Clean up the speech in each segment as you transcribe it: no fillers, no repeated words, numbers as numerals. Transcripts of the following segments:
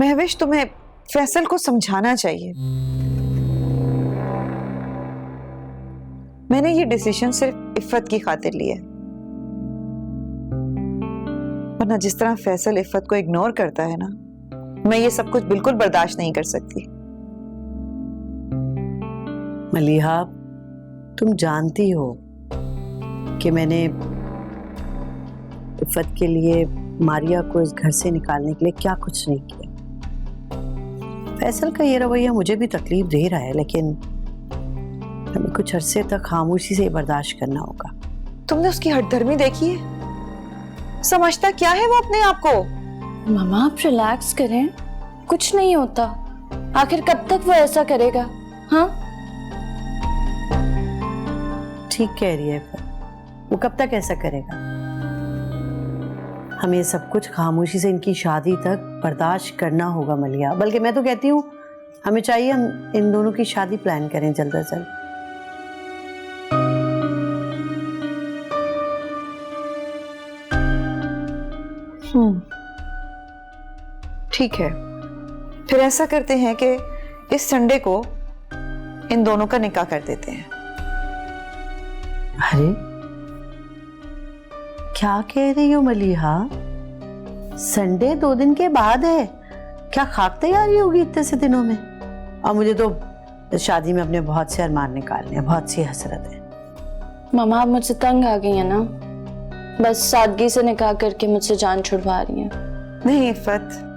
महविश, तुम्हें फैसल को समझाना चाहिए। मैंने ये डिसीजन सिर्फ इफ़त की खातिर लिया है, वरना जिस तरह फैसल इफ़त को इग्नोर करता है ना, मैं ये सब कुछ बिल्कुल बर्दाश्त नहीं कर सकती। मलिहा, तुम जानती हो कि मैंने इफ़त के लिए मारिया को इस घर से निकालने के लिए क्या कुछ नहीं किया। फैसल का ये रवैया मुझे भी तकलीफ दे रहा है, लेकिन हमें कुछ अरसे तक खामोशी से बर्दाश्त करना होगा। तुमने उसकी हठधर्मी देखी है? समझता क्या है वो अपने आप को? मामा आप रिलैक्स करें, कुछ नहीं होता। आखिर कब तक वो ऐसा करेगा? हाँ, ठीक कह रही है, वो कब तक ऐसा करेगा? हमें सब कुछ खामोशी से इनकी शादी तक बर्दाश्त करना होगा मलिया। बल्कि मैं तो कहती हूँ हमें चाहिए हम इन दोनों की शादी प्लान करें जल्द से जल्द। ठीक है, फिर ऐसा करते हैं कि इस संडे को इन दोनों का निकाह कर देते हैं। अरे क्या कह रही हो मलिहा? संडे 2 दिन के बाद है, क्या खाक तैयारी होगी इतने से दिनों में? और मुझे तो शादी में अपने बहुत से अरमान निकालने हैं, बहुत सी हसरत है। मामा आप मुझसे तंग आ गई है ना, बस सादगी से निकाह करके मुझसे जान छुड़वा रही हैं। नहीं इफ़त,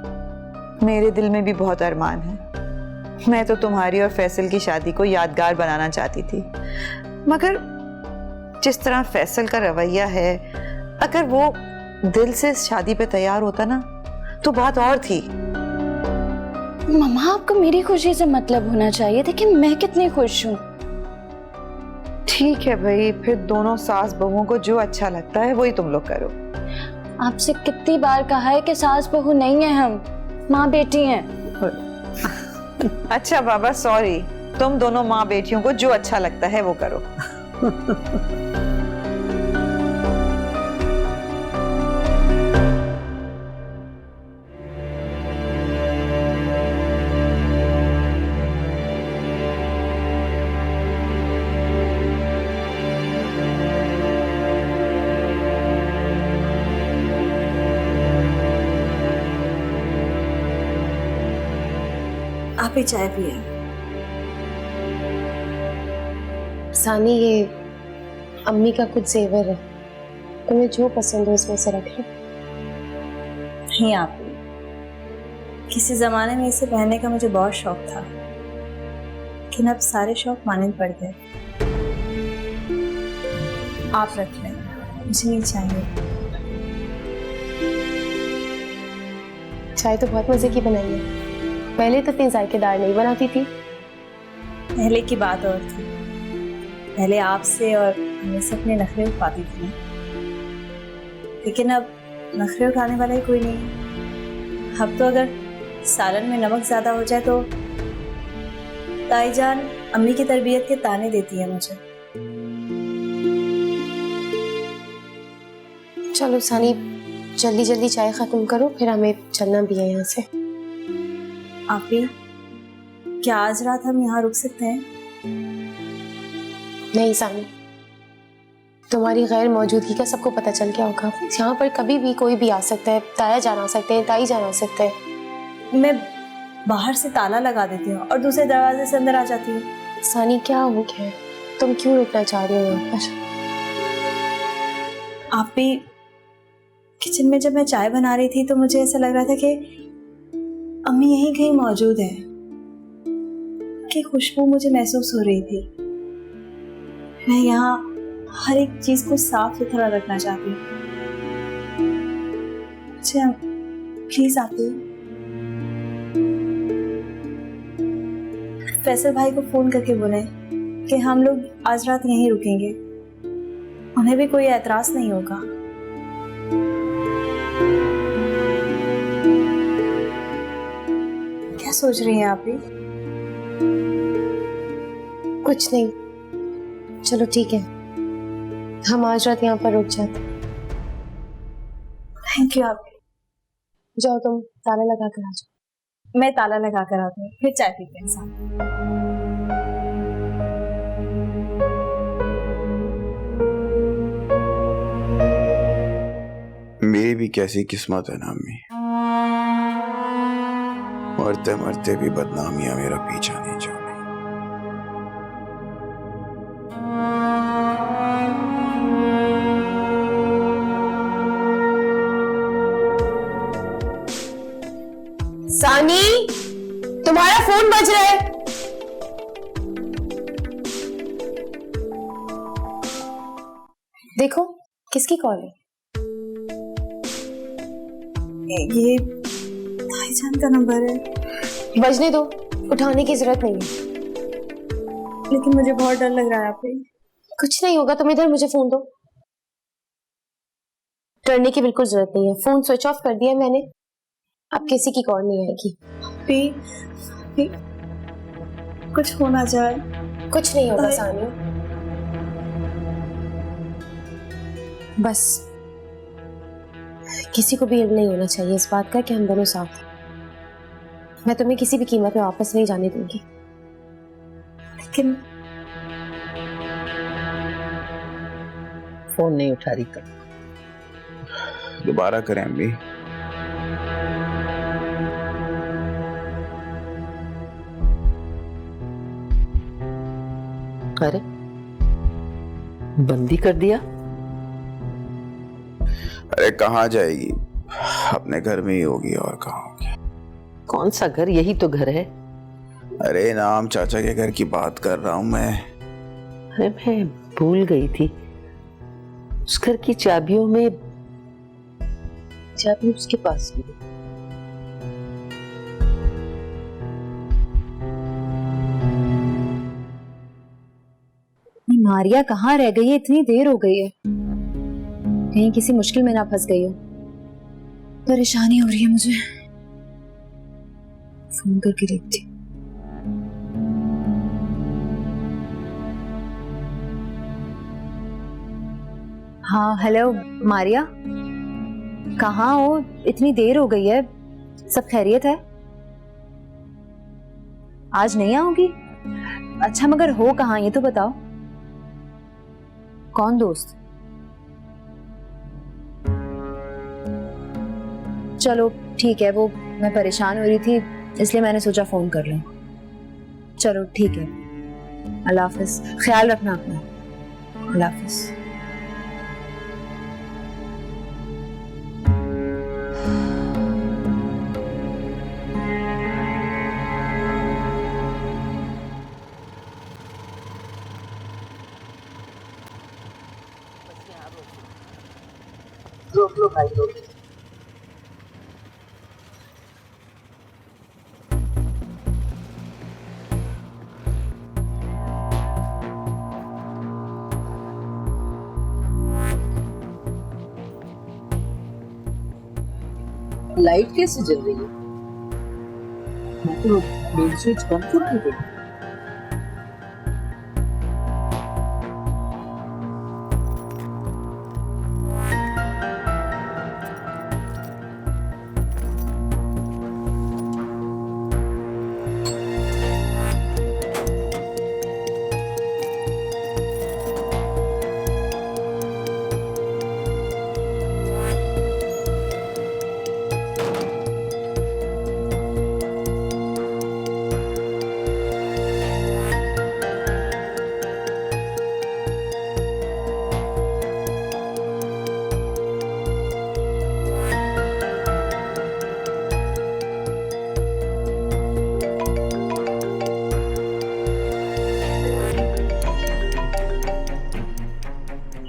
मेरे दिल में भी बहुत अरमान है। मैं तो तुम्हारी और फैसल की शादी को यादगार बनाना चाहती थी, मगर जिस तरह फैसल का रवैया है, अगर वो दिल से शादी पे तैयार होता ना तो बात और थी। मामा आपको मेरी खुशी से मतलब होना चाहिए, देखिए मैं कितनी खुश हूँ। ठीक है भाई, फिर दोनों सास बहुओं को जो अच्छा लगता है वही तुम लोग करो। आपसे कितनी बार कहा है कि सास बहू नहीं है, हम माँ बेटी हैं। अच्छा बाबा सॉरी, तुम दोनों माँ बेटियों को जो अच्छा लगता है वो करो। आप ही चाय पिए। सानी, ये अम्मी का कुछ जेवर है, तुम्हें जो पसंद हो इसमें से रख लो। नहीं आप, किसी जमाने में इसे पहनने का मुझे बहुत शौक था, लेकिन अब सारे शौक मानंद पड़ गए। आप रख लें, मुझे नहीं चाहिए। चाय तो बहुत मजे की बनाई है, पहले तो इतनी जायकेदार नहीं बनाती थी। पहले की बात और थी, पहले आपसे और हमें अपने नखरे उठाती थी, लेकिन अब नखरे उठाने वाला ही कोई नहीं है। अब तो अगर सालन में नमक ज्यादा हो जाए तो ताई जान अम्मी की तरबियत के ताने देती है मुझे। चलो सानी, जल्दी जल्दी चाय खत्म करो, फिर हमें चलना भी है यहाँ से। आप ही, क्या आज रात हम यहाँ रुक सकते हैं? नहीं सानी, तुम्हारी गैर मौजूदगी का सबको पता चल गया होगा। यहाँ पर कभी भी कोई भी आ सकता है, ताया जान आ सकते हैं, ताई जान आ सकते हैं। मैं बाहर से ताला लगा देती हूँ और दूसरे दरवाजे से अंदर आ जाती हूँ। सानी क्या हो गया है, तुम क्यों रुकना चाह रही हो यहाँ पर? आप भी किचन में जब मैं चाय बना रही थी तो मुझे ऐसा लग रहा था कि अम्मी यहीं कहीं मौजूद है, कि खुशबू मुझे महसूस हो रही थी। मैं यहाँ हर एक चीज को साफ सुथरा रखना चाहती हूँ। अच्छा प्लीज आप फैसल भाई को फोन करके बोले कि हम लोग आज रात यहीं रुकेंगे, उन्हें भी कोई एतराज नहीं होगा। क्या सोच रही हैं आप भी? कुछ नहीं, चलो ठीक है, हम आज रात यहाँ पर रुक जाते। थैंक यू आप। जाओ तुम ताला लगा कर आ जाओ। मैं ताला लगा कर आती हूँ, फिर चाय पीते हैं साथ। मेरी भी कैसी किस्मत है ना अम्मी, मरते मरते भी बदनामियां मेरा पीछा नहीं छोड़ी। सानी, तुम्हारा फोन बज रहा है। देखो किसकी कॉल है। ये भाईजान का नंबर है। बजने दो, उठाने की जरूरत नहीं है। लेकिन मुझे बहुत डर लग रहा है आपे। कुछ नहीं होगा, तुम इधर मुझे फोन दो। डरने की बिल्कुल जरूरत नहीं है, फोन स्विच ऑफ कर दिया मैंने, अब किसी की कॉल नहीं आएगी। भी कुछ हो ना जाए। कुछ नहीं होगा सानी, बस किसी को भी इल्म नहीं होना चाहिए इस बात का कि हम दोनों साथ हैं। मैं तुम्हें किसी भी कीमत पे वापस नहीं जाने दूंगी। लेकिन फोन नहीं उठा रही तो दोबारा करें अम्मी? अरे बंदी कर दिया। अरे कहाँ जाएगी, अपने घर में ही होगी, और कहाँ होगी। कौन सा घर, यही तो घर है। अरे नाम चाचा के घर की बात कर रहा हूँ मैं। अरे मैं भूल गई थी, उस घर की चाबियों में चाबी उसके पास थी। मारिया कहाँ रह गई है? इतनी देर हो गई है, कहीं किसी मुश्किल में ना फंस गई हो। परेशानी हो रही है मुझे, फोन करके देखती। हाँ हेलो मारिया, कहाँ हो? इतनी देर हो गई है, सब खैरियत है? आज नहीं आओगी? अच्छा मगर हो कहाँ ये तो बताओ। कौन दोस्त? चलो ठीक है, वो मैं परेशान हो रही थी इसलिए मैंने सोचा फोन कर लूं। चलो ठीक है, अल्लाह हाफिज, ख्याल रखना अपना। अल्लाह हाफिज। रोक लो भाई, रोक। लाइट कैसे जल रही है? मैं तो मेन स्विच बंद करके गई।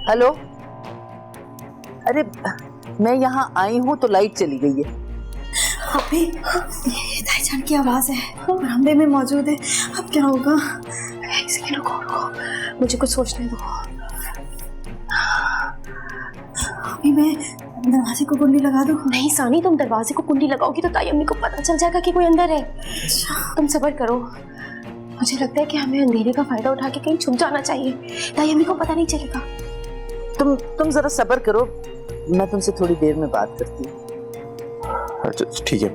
हेलो, अरे मैं यहाँ आई हूँ तो लाइट चली गई है। अभी भाईजान की आवाज है, बरामदे में मौजूद है। अब क्या होगा? एक सेकंड रुको, मुझे कुछ सोचने दो। अभी मैं दरवाजे को कुंडी लगा दूं? नहीं सानी, तुम दरवाजे को कुंडी लगाओगी तो ताई अम्मी को पता चल जाएगा कि कोई अंदर है। तुम सब्र करो, मुझे लगता है कि हमें अंधेरे का फायदा उठा के कहीं छुप जाना चाहिए, ताई अम्मी को पता नहीं चलेगा। तुम जरा सब्र करो, मैं तुमसे थोड़ी देर में बात करती हूँ। अच्छा ठीक है।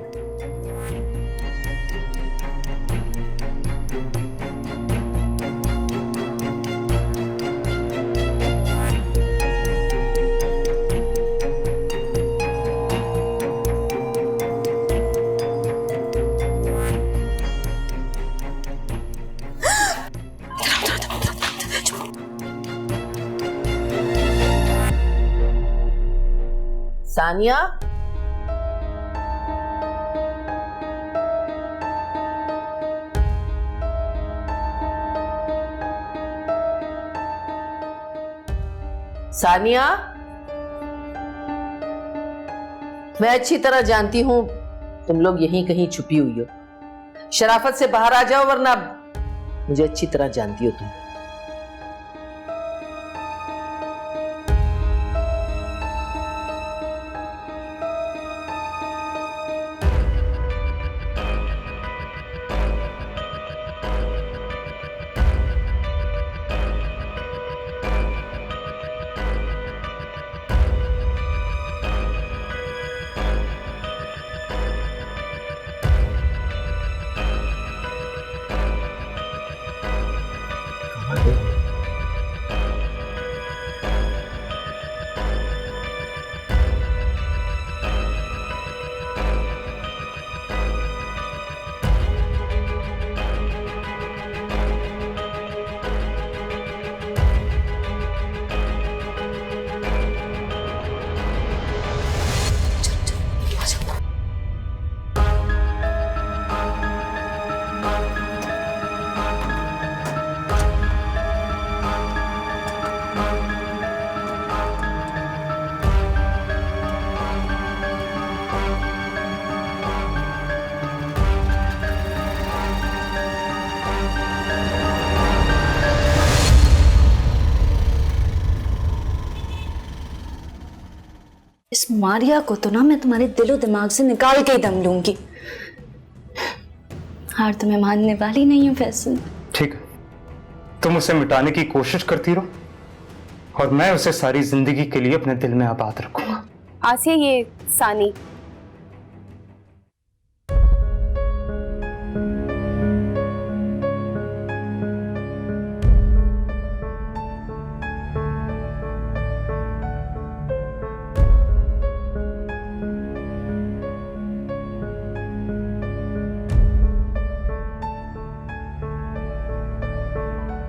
सानिया, सानिया, मैं अच्छी तरह जानती हूं तुम लोग यहीं कहीं छुपी हुई हो। शराफत से बाहर आ जाओ वरना मुझे अच्छी तरह जानती हो तुम। इस मारिया को तो ना मैं तुम्हारे दिलो दिमाग से निकाल के ही दम लूंगी। हार तो मैं मानने वाली नहीं हूँ फैसल। ठीक है, तुम उसे मिटाने की कोशिश करती रहो और मैं उसे सारी जिंदगी के लिए अपने दिल में आबाद रखूंगा। आसिया, ये सानी।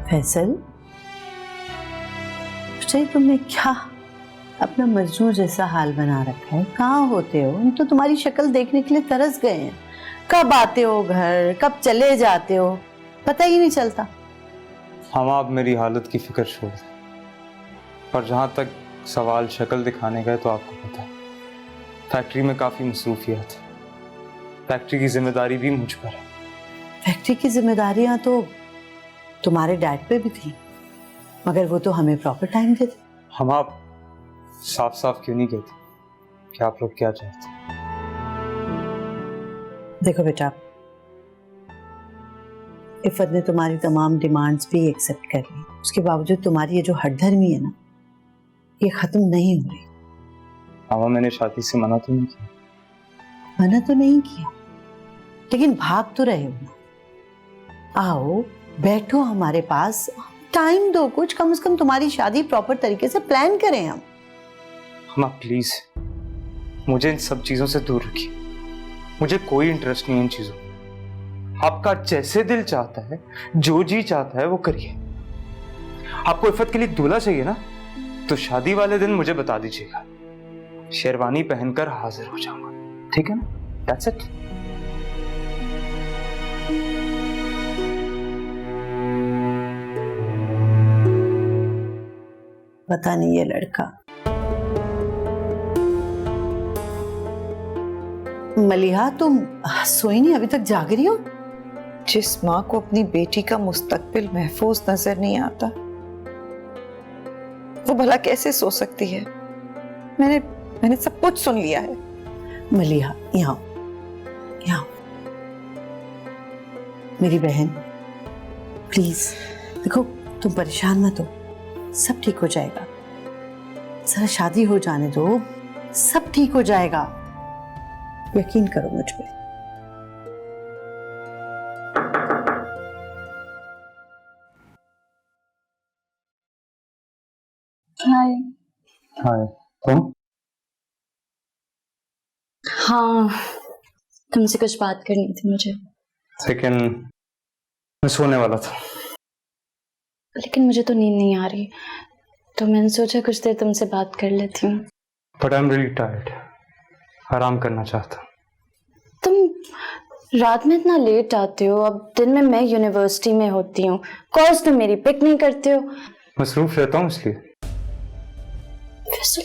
फैसल, तुमने क्या अपना मजनू जैसा हाल बना रखा है? कहाँ होते हो? हम तो तुम्हारी शक्ल देखने के लिए तरस गए हैं। कब आते हो घर, कब चले जाते हो, पता ही नहीं चलता। हम आप मेरी हालत की फिक्र छोड़ दें, पर जहाँ तक सवाल शक्ल दिखाने का है तो आपको पता है फैक्ट्री में काफ़ी मसरूफियत है। फैक्ट्री की जिम्मेदारी भी मुझ पर है। फैक्ट्री की जिम्मेदारियां तो तुम्हारे डैड पे भी थी, मगर वो तो हमें प्रॉपर टाइम देते। हम आप साफ साफ क्यों नहीं कहते कि आप लोग क्या चाहते? देखो बेटा, इफ़त ने तुम्हारी तमाम डिमांड्स भी एक्सेप्ट कर ली, उसके बावजूद तुम्हारी ये जो हठधर्मी है ना, ये खत्म नहीं हो रही। मामा, मैंने शादी से मना तो नहीं किया। मना तो नहीं किया, लेकिन भाग तो रहे हो ना। आओ बैठो हमारे पास, टाइम दो कुछ, कम से कम तुम्हारी शादी प्रॉपर तरीके से प्लान करें हम। माँ प्लीज मुझे इन सब चीजों से दूर रखिए, मुझे कोई इंटरेस्ट नहीं है इन चीजों में। आपका जैसे दिल चाहता है, जो जी चाहता है वो करिए। आपको इफ़त के लिए दूल्हा चाहिए ना, तो शादी वाले दिन मुझे बता दीजिएगा, शेरवानी पहनकर हाजिर हो जाऊंगा, ठीक है ना? That's it. पता नहीं ये लड़का। मलिहा, तुम सोई नहीं? अभी तक जाग रही हो? जिस माँ को अपनी बेटी का मुस्तकबिल महफूज नजर नहीं आता, वो भला कैसे सो सकती है? मैंने सब कुछ सुन लिया है। मलिहा, यहाँ यहाँ मेरी बहन, प्लीज देखो, तुम परेशान मत हो, सब ठीक हो जाएगा। जरा शादी हो जाने दो, सब ठीक हो जाएगा, यकीन करो मुझ पे। हाय। हाय। तुम? हाँ, तुमसे कुछ बात करनी थी मुझे। लेकिन मैं सोने वाला था। लेकिन मुझे तो नींद नहीं आ रही, तो मैंने सोचा कुछ देर तुमसे बात कर लेती हूँ। But I am really tired. आराम करना चाहता हूँ। तुम रात में इतना लेट आते हो, अब दिन में मैं यूनिवर्सिटी में होती हूँ, कॉलेज तुम मेरी पिक नहीं करते हो। मसरूफ रहता हूँ इसलिए। फैसल,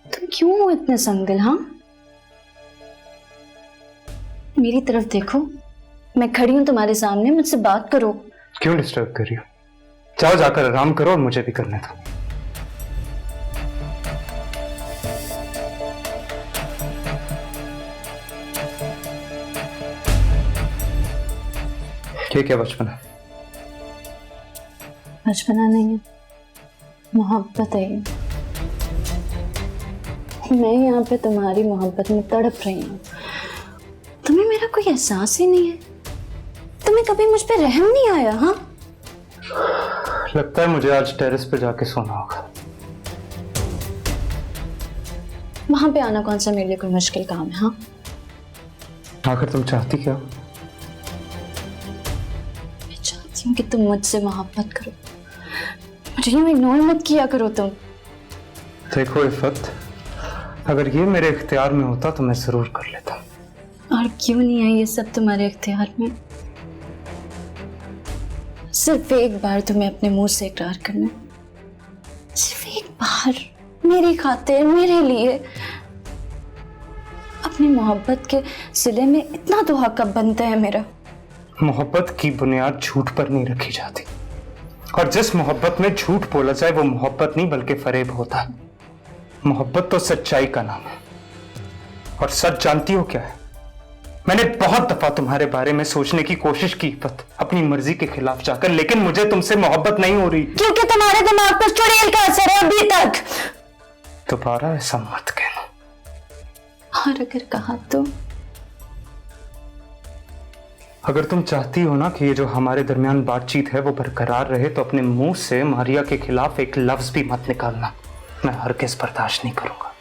तुम क्यों हो इतने संगल? हाँ, मेरी तरफ देखो, मैं खड़ी हूं तुम्हारे सामने, मुझसे बात करो। क्यों डिस्टर्ब कर रही हो? जाओ जाकर आराम करो और मुझे भी करने दो। ये क्या बचपना? बचपना नहीं है, मोहब्बत है ये। मैं यहाँ पे तुम्हारी मोहब्बत में तड़प रही हूँ। तुम्हें मेरा कोई एहसास ही नहीं है? तुम्हें कभी मुझ पे रहम नहीं आया? हाँ, लगता है मुझे आज टेरेस पे जाके सोना होगा। वहां पे आना कौन सा मेरे लिए कोई मुश्किल काम है? हाँ, आखिर तुम चाहती क्या? मैं चाहती हूँ कि तुम मुझसे मोहब्बत करो, मुझे यूं इग्नोर मत किया करो तुम। देखो इफ़त, अगर ये मेरे इख्तियार में होता तो मैं जरूर कर लेता। और क्यों नहीं है ये सब तुम्हारे इख्तियार में? सिर्फ एक बार तुम्हें अपने मुंह से इकरार करना, सिर्फ एक बार, मेरी खातिर, मेरे लिए। अपनी मोहब्बत के सिले में इतना तो हक अब बनता है मेरा। मोहब्बत की बुनियाद झूठ पर नहीं रखी जाती, और जिस मोहब्बत में झूठ बोला जाए वो मोहब्बत नहीं बल्कि फरेब होता है। मोहब्बत तो सच्चाई का नाम है, और सच जानती हो क्या है? मैंने बहुत दफा तुम्हारे बारे में सोचने की कोशिश की इफ़त, अपनी मर्जी के खिलाफ जाकर, लेकिन मुझे तुमसे मोहब्बत नहीं हो रही। क्योंकि तुम्हारे दिमाग पर चुड़ैल का असर है अभी तक। दोबारा ऐसा मत कहना। और अगर कहा तो? अगर तुम चाहती हो ना कि ये जो हमारे दरमियान बातचीत है वो बरकरार रहे, तो अपने मुंह से मारिया के खिलाफ एक लफ्ज भी मत निकालना। मैं हरगिज़ बर्दाश्त नहीं करूंगा।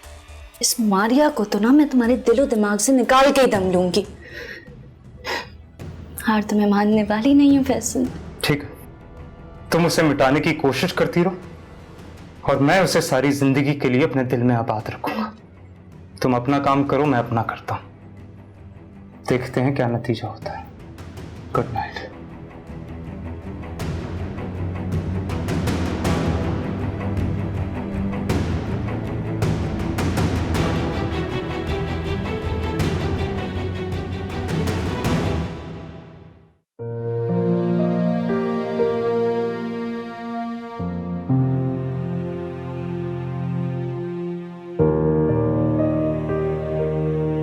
इस मारिया को तो ना मैं तुम्हारे दिलो दिमाग से निकाल के ही दम लूंगी। हार तो मैं मानने वाली नहीं हूँ फैसल। ठीक है, तुम उसे मिटाने की कोशिश करती रहो, और मैं उसे सारी जिंदगी के लिए अपने दिल में आबाद रखूंगा। तुम अपना काम करो, मैं अपना करता हूं। देखते हैं क्या नतीजा होता है। Good night.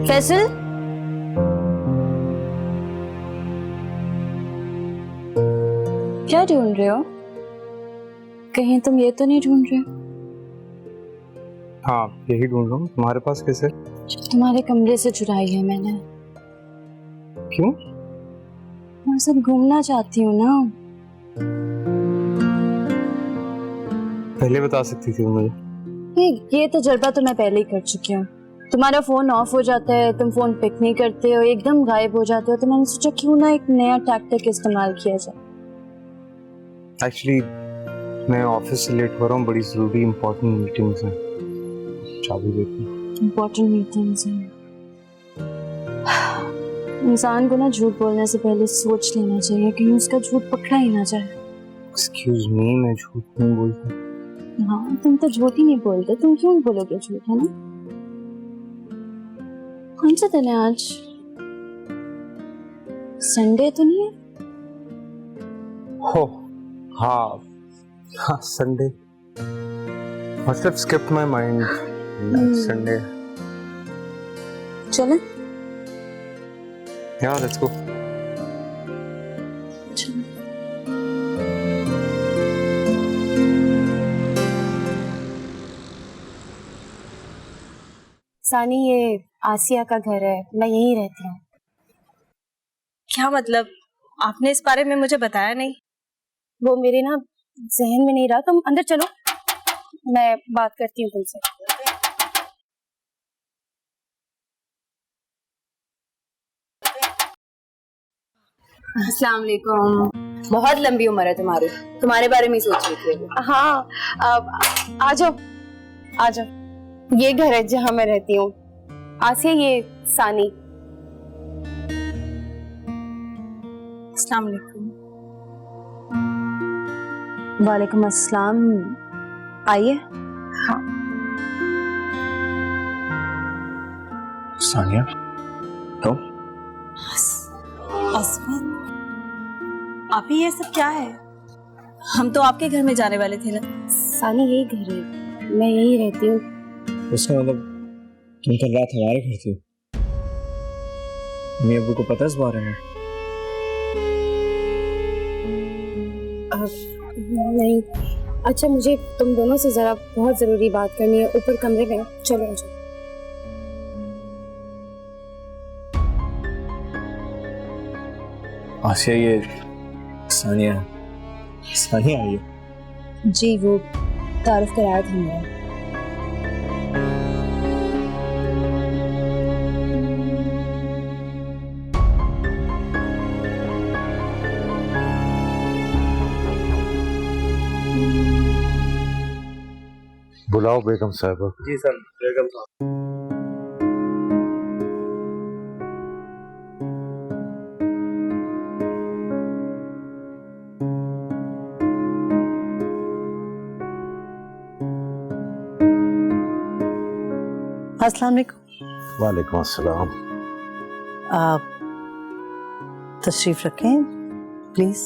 फैसल, क्या ढूंढ रहे हो? कहीं तुम ये तो नहीं ढूंढ रहे? हाँ, यही ढूंढ रहा हूँ। तुम्हारे पास कैसे? तुम्हारे कमरे से चुराई है मैंने। क्यों? मैं सब घूमना चाहती हूँ ना। पहले बता सकती थी मुझे। ये तजर्बा तो मैं पहले ही कर चुकी हूँ। तुम्हारा फोन ऑफ हो जाता है, तुम फोन पिक नहीं करते हो, एकदम गायब हो जाते हो, तो मैंने सोचा क्यों ना एक नया टैक्टिक इस्तेमाल किया जाए। एक्चुअली मैं ऑफिस से लेट हो रहा हूँ, बड़ी जरूरी इंपॉर्टेंट मीटिंग्स हैं। चाबी देती। इंपॉर्टेंट मीटिंग्स हैं। इंसान को ना झूठ बोलने से पहले सोच लेना चाहिए, कहीं उसका झूठ पकड़ा ही ना जाए। एक्सक्यूज मी, मैं झूठ नहीं बोलता। हाँ, तुम तो झूठ ही नहीं बोलते, तुम क्यों बोलोगे झूठ, है ना? कौन सा दिन है आज? संडे तो नहीं है? हो हाँ हाँ, Sunday. Must have skipped my mind. Sunday. चलो या लेट्स गो। सानी, ये आसिया का घर है, मैं यहीं रहती हूँ। क्या मतलब? आपने इस बारे में मुझे बताया नहीं। वो मेरे ना जहन में नहीं रहा। तुम अंदर चलो, मैं बात करती हूँ तुमसे। अस्सलाम वालेकुम। बहुत लंबी उम्र है तुम्हारी, तुम्हारे बारे में ही सोच रही थी। हाँ, आ जाओ आ जाओ। ये घर है जहां मैं रहती हूँ। आसिया, ये सानी। अस्सलाम वालेकुम। वालेकुम अस्सलाम। आइए। सानिया, तो असमत, आप ही ये सब क्या है? हम तो आपके घर में जाने वाले थे ना। सानी, यही घर है, मैं यही रहती हूँ। उसका मतलब तुम कल रात हमारे घर थे? मेरे अब्बू को पता इस बारे में? नहीं। अच्छा, मुझे तुम दोनों से जरा बहुत जरूरी बात करनी है, ऊपर कमरे में। चलो आ जाओ। आसिया, ये सानिया। सानिया आई है। जी, वो तारुफ कराया था मेरा। बुलाओ बेगम साहबा। जी सर, बेगम साहब। अस्सलाम वालेकुम। वालेकुम अस्सलाम। आप तशरीफ रखें प्लीज।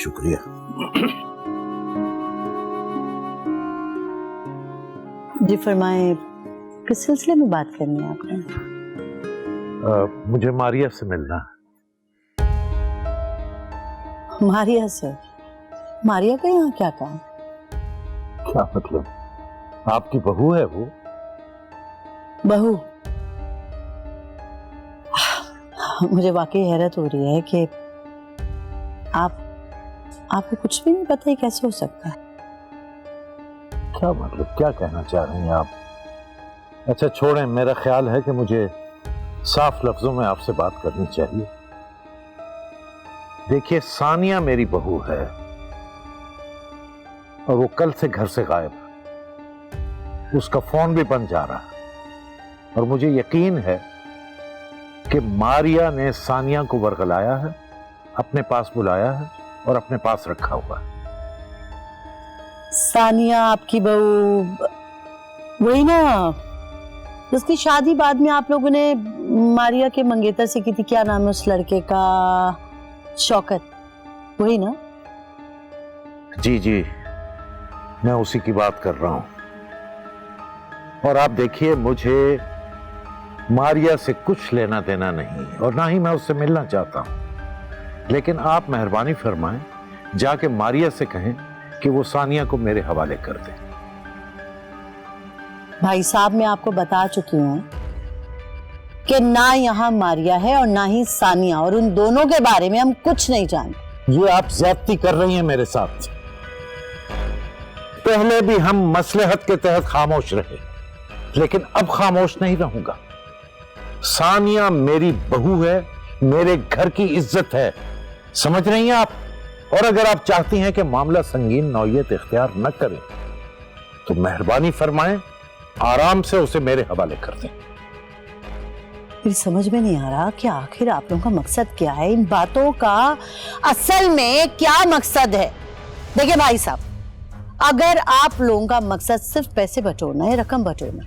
शुक्रिया। जी फरमाएं, किस सिलसिले में बात करनी है आपने? मुझे मारिया से मिलना है। मारिया से? मारिया का यहाँ क्या काम? क्या मतलब? आपकी बहू है वो? बहू? मुझे वाकई हैरत हो रही है कि आपको कुछ भी नहीं पता, ये कैसे हो सकता है? क्या मतलब, क्या कहना चाह रही हैं आप? अच्छा छोड़ें, मेरा ख्याल है कि मुझे साफ लफ्जों में आपसे बात करनी चाहिए। देखिए, सानिया मेरी बहू है और वो कल से घर से गायब है। उसका फोन भी बंद जा रहा है और मुझे यकीन है कि मारिया ने सानिया को वर्गलाया है, अपने पास बुलाया है और अपने पास रखा हुआ है। सानिया आपकी बहू वही ना, उसकी शादी बाद में आप लोगों ने मारिया के मंगेतर से की थी? क्या नाम है उस लड़के का? शौकत, वही ना? जी जी, मैं उसी की बात कर रहा हूं। और आप देखिए, मुझे मारिया से कुछ लेना देना नहीं और ना ही मैं उससे मिलना चाहता हूं, लेकिन आप मेहरबानी फरमाएं, जाके मारिया से कहें कि वो सानिया को मेरे हवाले कर दे। भाई साहब, मैं आपको बता चुकी हूँ कि ना यहाँ मारिया है और ना ही सानिया, और उन दोनों के बारे में हम कुछ नहीं जानते। ये आप ज्यादती कर रही हैं मेरे साथ। पहले भी हम मसलहत के तहत खामोश रहे, लेकिन अब खामोश नहीं रहूंगा। सानिया मेरी बहू है, मेरे घर की इज्जत है, समझ रही हैं आप? और अगर आप चाहती हैं कि मामला संगीन नौयत इख्तियार न करे तो मेहरबानी फरमाएं, आराम से उसे मेरे हवाले कर दें। फिर समझ में नहीं आ रहा कि आखिर आप लोगों का मकसद क्या है, इन बातों का असल में क्या मकसद है? देखिए भाई साहब, अगर आप लोगों का मकसद सिर्फ पैसे बटोरना है, रकम बटोरना,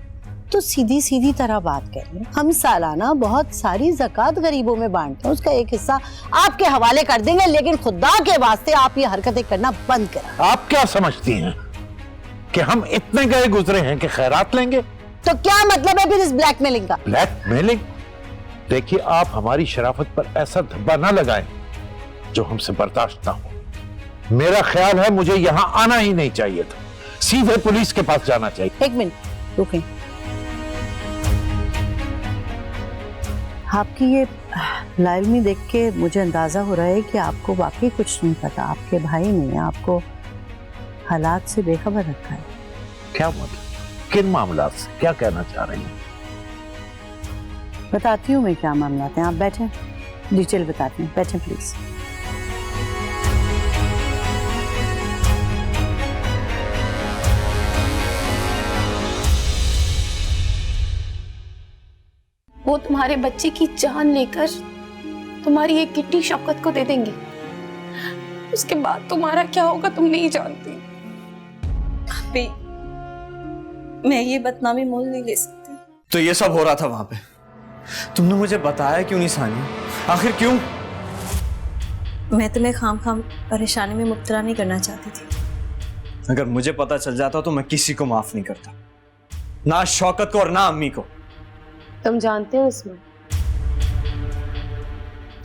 तो सीधी सीधी तरह बात करें। हम सालाना बहुत सारी ज़कात गरीबों में बांटते हैं, उसका एक हिस्सा आपके हवाले कर देंगे, लेकिन खुदा के वास्ते आप ये हरकतें करना बंद करें। आप क्या समझती हैं कि हम इतने गए गुजरे हैं कि खैरात लेंगे? तो क्या मतलब है फिर इस ब्लैकमेलिंग का? ब्लैकमेलिंग? देखिए, आप हमारी शराफत पर ऐसा धब्बा ना लगाएं जो हमसे बर्दाश्त ना हो। मेरा ख्याल है मुझे यहां आना ही नहीं चाहिए था, सीधे पुलिस के पास जाना चाहिए। एक मिनट रुकें। आपकी ये लाइलमी देख के मुझे अंदाजा हो रहा है कि आपको वाकई कुछ नहीं पता। आपके भाई ने आपको हालात से बेखबर रखा है। क्या मतलब? किन मामलात से? क्या कहना चाह रही हैं? बताती हूँ मैं क्या मामला हैं। आप बैठें, डिटेल बताती हूँ, बैठें प्लीज। वो तुम्हारे बच्चे की जान लेकर तुम्हारी एक किड्नी शौकत को दे देंगे। उसके बाद तुम्हारा क्या होगा तुम नहीं जानती। भाभी, मैं ये बदनामी मोल नहीं ले सकती। तो ये सब हो रहा था वहां पे, तुमने मुझे बताया क्यों नहीं सानिया? आखिर क्यों? मैं तुम्हें खाम परेशानी में मुब्तला नहीं करना चाहती थी। अगर मुझे पता चल जाता तो मैं किसी को माफ नहीं करता, ना शौकत को और ना अम्मी को। तुम जानते हो इसमें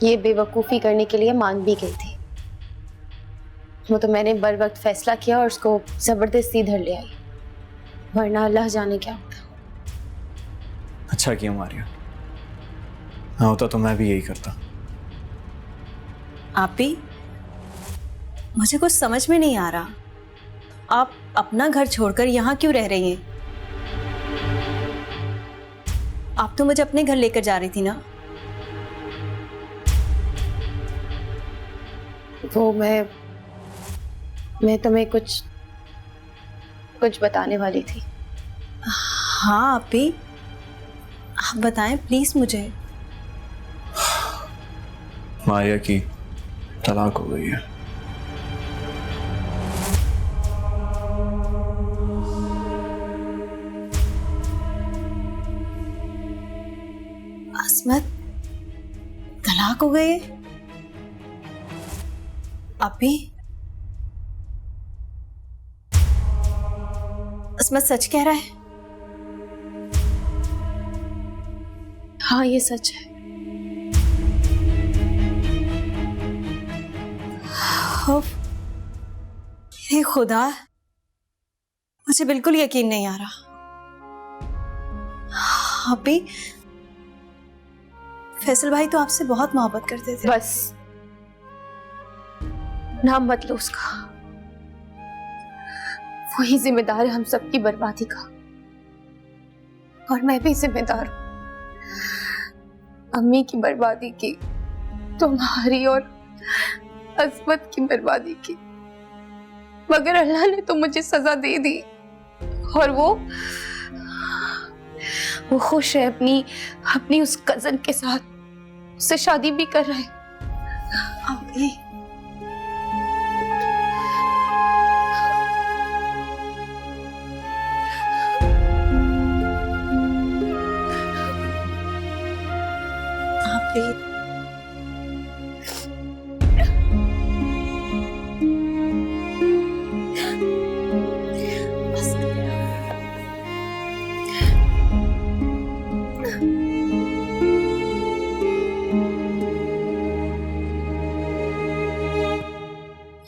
ये बेवकूफी करने के लिए मान भी गई थी। वो तो मैंने बर वक्त फैसला किया और उसको जबरदस्ती इधर ले आई, वरना अल्लाह जाने क्या होता। अच्छा किया मारिया, ना होता तो मैं भी यही करता। आप भी, मुझे कुछ समझ में नहीं आ रहा, आप अपना घर छोड़कर यहाँ क्यों रह रही हैं? आप तो मुझे अपने घर लेकर जा रही थी ना। वो मैं तुम्हें कुछ बताने वाली थी। हाँ आप भी, आप बताएं प्लीज मुझे। मारिया की तलाक हो गई है। अस्मत, तलाक हो गई? अभी अस्मत सच कह रहा है? हाँ ये सच है। हे खुदा, मुझे बिल्कुल यकीन नहीं आ रहा। अभी फैसल भाई तो आपसे बहुत मोहब्बत करते थे। बस नाम मत लो उसका, वही जिम्मेदार है हम सबकी बर्बादी का, और मैं भी जिम्मेदार हूं अम्मी की बर्बादी की, तुम्हारी और अस्मत की बर्बादी की। मगर अल्लाह ने तो मुझे सजा दे दी और वो खुश है अपनी उस कजन के साथ, उससे शादी भी कर रहे हैं। अभी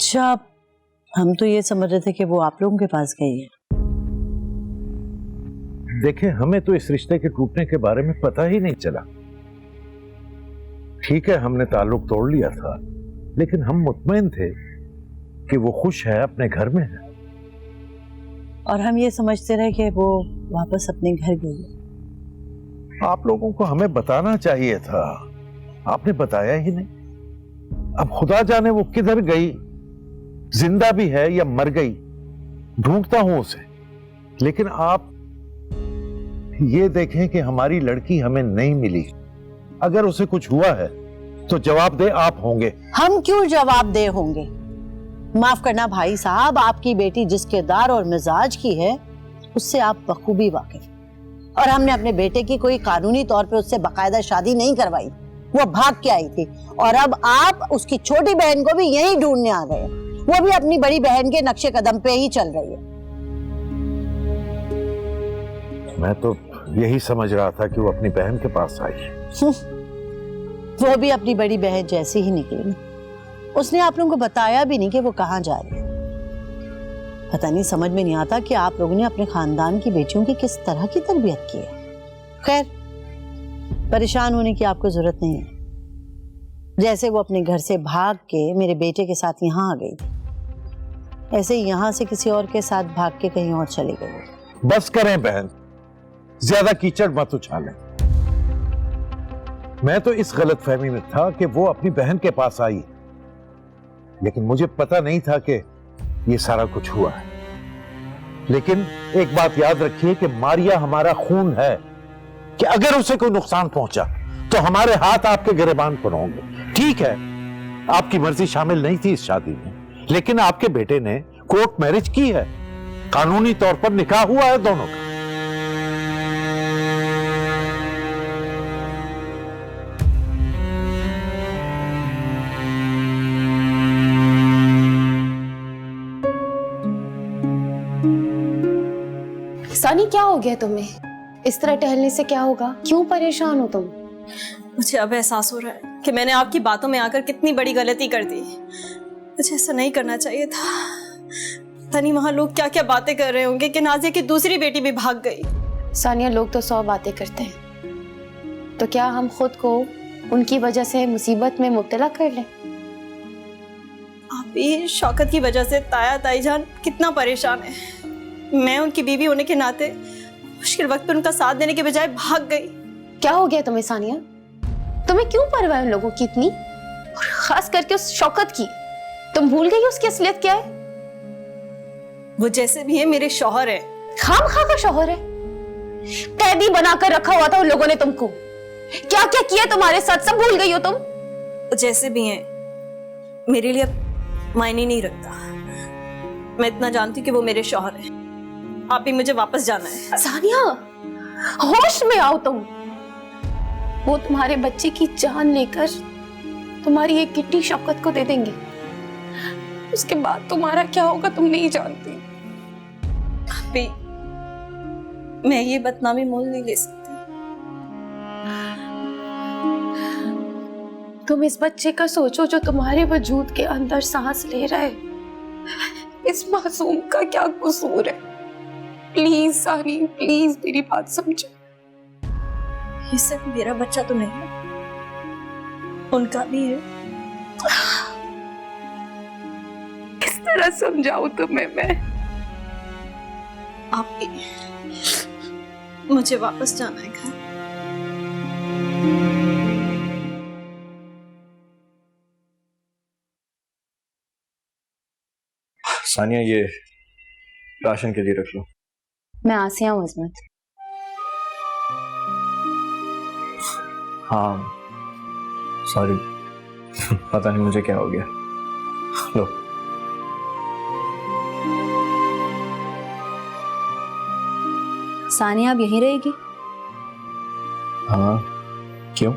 अच्छा, हम तो ये समझ रहे थे कि वो आप लोगों के पास गई है। देखें, हमें तो इस रिश्ते के टूटने के बारे में पता ही नहीं चला। ठीक है, हमने ताल्लुक तोड़ लिया था, लेकिन हम मुतमईन थे कि वो खुश है, अपने घर में है। और हम ये समझते रहे कि वो वापस अपने घर गई है। आप लोगों को हमें बताना चाहिए था, आपने बताया ही नहीं। अब खुदा जाने वो किधर गई, जिंदा भी है या मर गई, ढूंढता हूं उसे। लेकिन आप ये देखें कि हमारी लड़की हमें नहीं मिली। अगर उसे कुछ हुआ है तो जवाब दे आप होंगे। हम क्यों जवाब दे होंगे? माफ करना भाई साहब, आपकी बेटी जिस किरदार और मिजाज की है उससे आप बखूबी वाकिफ, और हमने अपने बेटे की कोई कानूनी तौर पे उससे बाकायदा शादी नहीं करवाई। वो भाग के आई थी, और अब आप उसकी छोटी बहन को भी यहीं ढूंढने आ गए। वो भी अपनी बड़ी बहन के नक्शे कदम पे ही चल रही है। मैं तो यही समझ रहा था कि वो अपनी बहन के पास आई। वो भी अपनी बड़ी बहन जैसी ही निकली। उसने आप लोगों को बताया भी नहीं कि वो कहाँ जा रही है। पता नहीं, समझ में नहीं आता कि आप लोगों ने अपने खानदान की बेटियों की किस तरह की तरबियत की है। खैर, परेशान होने की आपको जरूरत नहीं है। जैसे वो अपने घर से भाग के मेरे बेटे के साथ यहाँ आ गई, ऐसे ही यहाँ से किसी और के साथ भाग के कहीं और चली गई। बस करें बहन, ज्यादा कीचड़ मत उछालें। मैं तो इस गलतफहमी में था कि वो अपनी बहन के पास आई, लेकिन मुझे पता नहीं था कि ये सारा कुछ हुआ है। लेकिन एक बात याद रखिए कि मारिया हमारा खून है, कि अगर उसे कोई नुकसान पहुंचा तो हमारे हाथ आपके गिरबान पर होंगे। ठीक है, आपकी मर्जी शामिल नहीं थी इस शादी में, लेकिन आपके बेटे ने कोर्ट मैरिज की है, कानूनी तौर पर निकाह हुआ है दोनों का। सानी, क्या हो गया तुम्हें? इस तरह टहलने से क्या होगा? क्यों परेशान हो तुम? मुझे अब एहसास हो रहा है कि मैंने आपकी बातों में आकर कितनी बड़ी गलती कर दी। मुझे ऐसा नहीं करना चाहिए था। पता नहीं वहां लोग क्या क्या बातें कर रहे होंगे कि नाजिया की दूसरी बेटी भी भाग गई। सानिया, लोग तो 100 बातें करते हैं, तो क्या हम खुद को उनकी वजह से मुसीबत में मुब्तला कर लें? आप भी शौकत की वजह से ताया ताईजान कितना परेशान है। मैं उनकी बीवी होने के नाते मुश्किल वक्त पर उनका साथ देने के बजाय भाग गई। क्या हो गया तुम्हें सानिया? तुम्हें क्यों परवाह है उन लोगों की इतनी, और खास करके उस शौकत की? तुम भूल गई उसकी असलियत क्या है? वो जैसे भी है मेरे शौहर है। खामखा का शौहर है? कैदी बनाकर रखा हुआ था उन लोगों ने तुमको। क्या क्या किया तुम्हारे साथ, सब भूल गई हो तुम? वो जैसे भी हैं मेरे लिए अब मायने नहीं रखता। मैं इतना जानती हूँ कि वो मेरे शौहर है। आप भी मुझे वापस जाना है। सानिया, होश में आओ तुम। वो तुम्हारे बच्चे की जान लेकर तुम्हारी एक गिट्टी शौकत को दे देंगे। उसके बाद तुम्हारा क्या होगा तुम नहीं जानती। भी मैं ये बदनामी मोल नहीं ले सकती। तुम इस बच्चे का सोचो जो तुम्हारे वजूद के अंदर सांस ले रहा है। इस मासूम का क्या कसूर है? प्लीज सानी, प्लीज मेरी बात समझो। ये सिर्फ मेरा बच्चा तो नहीं है, उनका भी है। किस तरह समझाऊं तुम्हें मैं? आप भी मुझे वापस जाना है घर। सानिया, ये राशन के लिए रख लो। मैं आसिया हूँ अजमत। हाँ सॉरी, पता नहीं मुझे क्या हो गया। लो। सानिया अब यहीं रहेगी? हाँ, क्यों?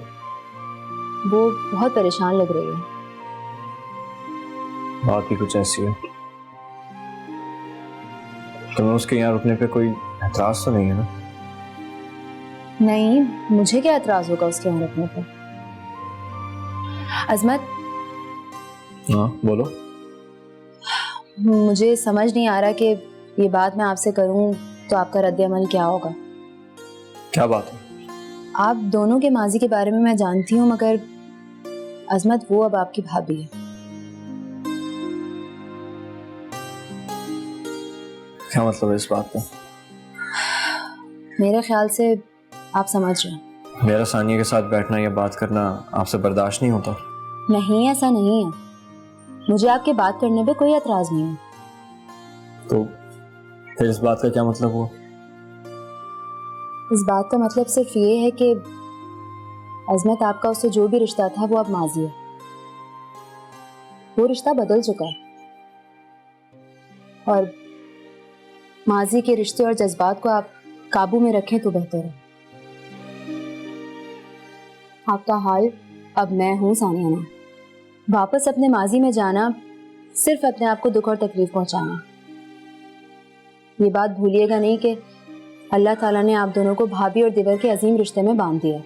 वो बहुत परेशान लग रही है। बात ही कुछ ऐसी है। तुम्हें उसके यहाँ रुकने पे कोई एतराज तो नहीं है ना? नहीं, मुझे क्या एतराज होगा उसके यहाँ रुकने पर। अजमत, हाँ बोलो। मुझे समझ नहीं आ रहा कि ये बात मैं आपसे करूं तो आपका रद्द-ए-अमल क्या होगा। क्या बात है? आप दोनों के माजी के बारे में मैं जानती हूँ, मगर अजमत वो अब आपकी भाभी है। क्या मतलब है इस बात का? मेरे ख्याल से आप समझ रहे हैं। मेरा सानिया के साथ बैठना या बात करना आपसे बर्दाश्त नहीं होता? नहीं, ऐसा नहीं है। मुझे आपके बात करने पे कोई एतराज नहीं है। तो फिर इस बात का क्या मतलब हुआ? इस बात का मतलब सिर्फ ये है कि अजमत, आपका उससे जो भी रिश्ता था वो अब माजी है। वो रिश्ता बदल चुका है और माजी के रिश्ते और जज्बात को आप काबू में रखें तो बेहतर है। आपका हाल अब मैं हूं सानिया ना। वापस अपने माजी में जाना सिर्फ अपने आप को दुख और तकलीफ पहुंचाना। ये बात भूलिएगा नहीं कि अल्लाह ताला ने आप दोनों को भाभी और दिवर के अजीम रिश्ते में बांध दिया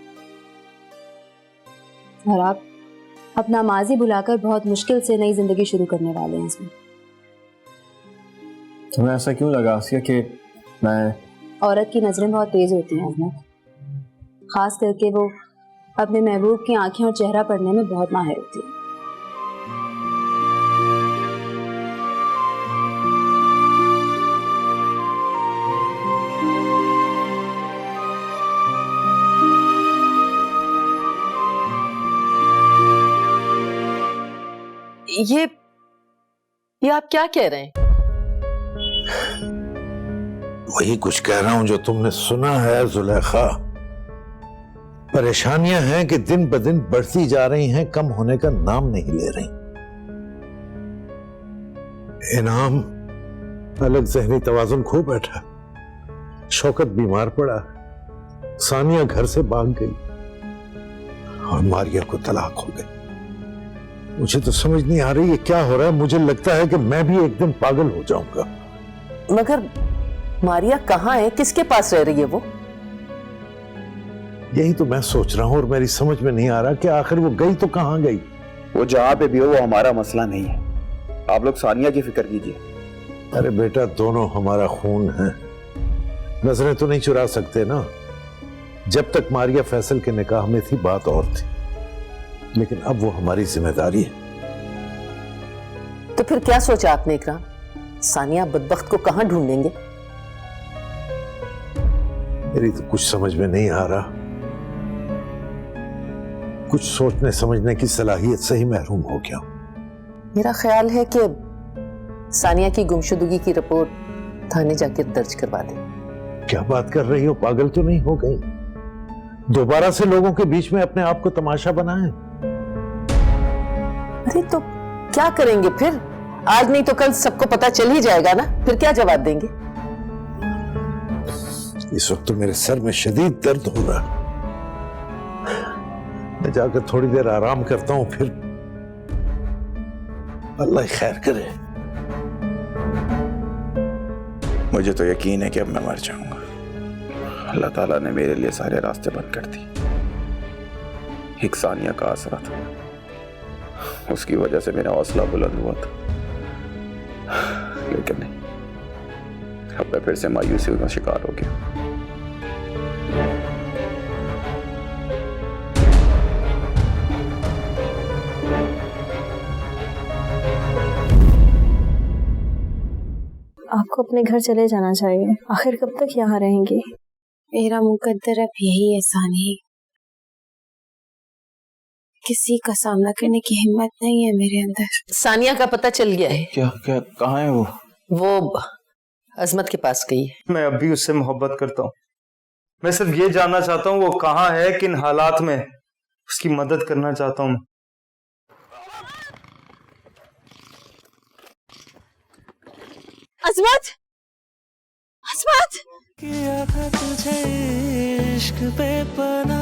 और आप अपना माजी भुलाकर बहुत मुश्किल से नई जिंदगी शुरू करने वाले हैं इसमें। तुम्हें ऐसा क्यों लगा आसिया कि मैं? औरत की नजरें बहुत तेज होती हैं अजमत, खास करके वो अपने महबूब की आंखें और चेहरा पढ़ने में बहुत माहिर होती है। ये आप क्या कह रहे हैं? वही कुछ कह रहा हूं जो तुमने सुना है जुलेखा। परेशानियां हैं कि दिन ब दिन बढ़ती जा रही हैं, कम होने का नाम नहीं ले रही। इनाम अलग जहनी तवाजुन खो बैठा, शौकत बीमार पड़ा, सानिया घर से भाग गई और मारिया को तलाक हो गई। मुझे तो समझ नहीं आ रही ये क्या हो रहा है। मुझे लगता है कि मैं भी एक दिन पागल हो जाऊंगा। मगर मारिया कहाँ है, किसके पास रह रही है वो? यही तो मैं सोच रहा हूं और मेरी समझ में नहीं आ रहा कि आखिर वो गई तो कहां गई। वो जहां पे भी हो वो हमारा मसला नहीं है, आप लोग सानिया की फिक्र कीजिए। अरे बेटा, दोनों हमारा खून है, नजरें तो नहीं चुरा सकते ना। जब तक मारिया फैसल के निकाह में थी बात और थी, लेकिन अब वो हमारी जिम्मेदारी है। तो फिर क्या सोचा आपने इकराम? सानिया बदबख्त को कहां ढूंढेंगे? मेरी तो कुछ समझ में नहीं आ रहा। कुछ सोचने समझने की सलाहियत से ही महरूम हो गया। मेरा ख्याल है कि सानिया की गुमशुदगी की रिपोर्ट थाने जाकर दर्ज करवा दें। क्या बात कर रही हो, पागल तो नहीं हो गई? दोबारा से लोगों के बीच में अपने आप को तमाशा बनाएं। अरे तो क्या करेंगे फिर? आज नहीं तो कल सबको पता चल ही जाएगा ना, फिर क्या जवाब देंगे? इस वक्त तो मेरे सर में शदीद दर्द हो रहा है। मैं जाकर थोड़ी देर आराम करता हूं, फिर अल्लाह खैर करे। मुझे तो यकीन है कि अब मैं मर जाऊंगा। अल्लाह ताला ने मेरे लिए सारे रास्ते बंद कर दिए। एक सानिया का आसरा था, उसकी वजह से मेरा हौसला बुलंद हुआ था, लेकिन नहीं, अब मैं फिर से मायूसी का शिकार हो गया। आपको अपने घर चले जाना चाहिए। आखिर कब तक यहाँ रहेंगी? मेरा मुकद्दर अब यही है सानी। किसी का सामना करने की हिम्मत नहीं है मेरे अंदर। सानिया का पता चल गया है। क्या क्या कहाँ है वो अजमत के पास गई है। मैं अब भी उससे मोहब्बत करता हूँ। मैं सिर्फ ये जानना चाहता हूँ वो कहाँ है, किन हालात में, उसकी मदद करना चाहता हूँ। अजमत, अजमत! किया था तुझे इश्क पे पना,